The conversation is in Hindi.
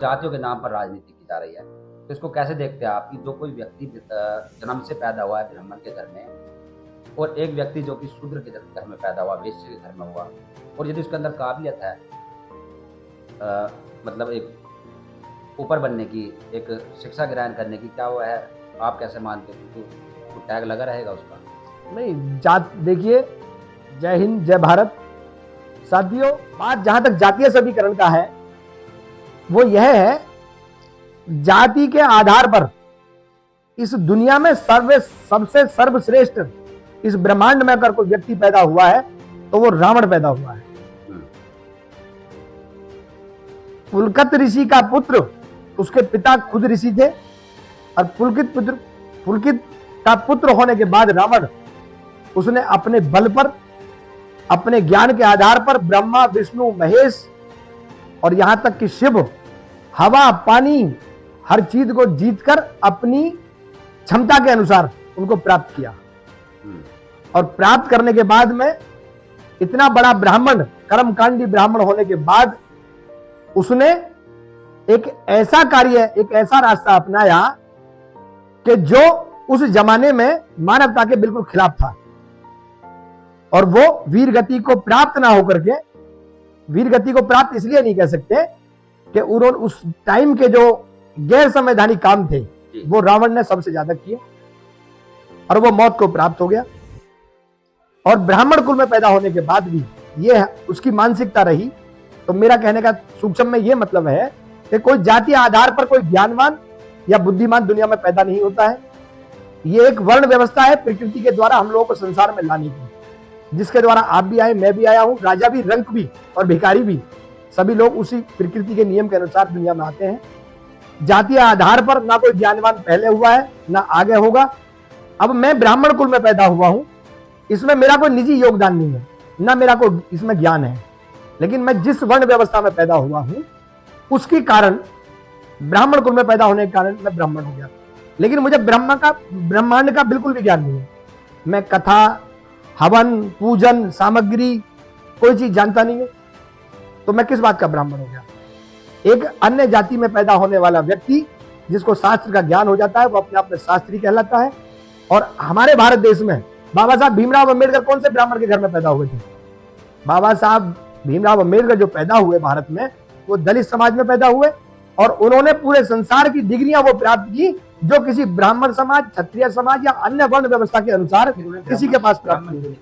जातियों के नाम पर राजनीति की जा रही है, तो इसको कैसे देखते हैं आप कि जो कोई व्यक्ति जन्म से पैदा हुआ है ब्राह्मण के घर में और एक व्यक्ति जो कि शूद्र के घर में पैदा हुआ, वैश्य के घर में हुआ, और यदि उसके अंदर काबिलियत है मतलब एक ऊपर बनने की, एक शिक्षा ग्रहण करने की, क्या वो है? आप कैसे मानते हो? तो टैग लगा रहेगा उसका? नहीं, जात देखिए, जय हिंद जय भारत। साथियों, बात जहां तक जातीय समीकरण का है वो यह है, जाति के आधार पर इस दुनिया में सबसे सर्वश्रेष्ठ इस ब्रह्मांड में अगर कोई व्यक्ति पैदा हुआ है तो वो रावण पैदा हुआ है। पुलकित ऋषि का पुत्र, उसके पिता खुद ऋषि थे, और पुलकित का पुत्र होने के बाद रावण, उसने अपने बल पर, अपने ज्ञान के आधार पर ब्रह्मा विष्णु महेश और यहां तक कि शिव, हवा पानी, हर चीज को जीतकर अपनी क्षमता के अनुसार उनको प्राप्त किया। और प्राप्त करने के बाद में इतना बड़ा ब्राह्मण, कर्मकांडी ब्राह्मण होने के बाद उसने एक ऐसा कार्य, एक ऐसा रास्ता अपनाया कि जो उस जमाने में मानवता के बिल्कुल खिलाफ था। और वो वीर गति को प्राप्त ना होकर के, वीर गति को प्राप्त इसलिए नहीं कह सकते कि उन्होंने उस टाइम के जो गैर संवैधानिक काम थे वो रावण ने सबसे ज्यादा किए और वो मौत को प्राप्त हो गया। और ब्राह्मण कुल में पैदा होने के बाद भी ये उसकी मानसिकता रही। तो मेरा कहने का सूक्ष्म में ये मतलब है कि कोई जातीय आधार पर कोई ज्ञानवान या बुद्धिमान दुनिया में पैदा नहीं होता है। ये एक वर्ण व्यवस्था है प्रकृति के द्वारा हम लोगों को संसार में लाने की, जिसके द्वारा आप भी आए, मैं भी आया हूं, राजा भी, रंक भी और भिखारी भी, सभी लोग उसी प्रकृति के नियम के अनुसार दुनिया में आते हैं। जातीय आधार पर ना कोई ज्ञानवान पहले हुआ है ना आगे होगा। अब मैं ब्राह्मण कुल में पैदा हुआ हूं, इसमें मेरा कोई निजी योगदान नहीं है, ना मेरा कोई इसमें ज्ञान है, लेकिन मैं जिस वर्ण व्यवस्था में पैदा हुआ हूं उसके कारण, ब्राह्मण कुल में पैदा होने के कारण मैं ब्राह्मण हो गया। लेकिन मुझे ब्रह्मांड का बिल्कुल भी ज्ञान नहीं है। मैं कथा, हवन, पूजन सामग्री कोई चीज जानता नहीं है, तो मैं किस बात का ब्राह्मण हो गया? एक अन्य जाति में पैदा होने वाला व्यक्ति जिसको शास्त्र का ज्ञान हो जाता है वो अपने आप में शास्त्री कहलाता है। और हमारे भारत देश में बाबा साहब भीमराव अंबेडकर कौन से ब्राह्मण के घर में पैदा हुए थे? बाबा साहब भीमराव अंबेडकर जो पैदा हुए भारत में, वो दलित समाज में पैदा हुए और उन्होंने पूरे संसार की डिग्रियां वो प्राप्त की जो किसी ब्राह्मण समाज, क्षत्रिय समाज या अन्य वर्ण व्यवस्था के अनुसार किसी के पास प्राप्त नहीं।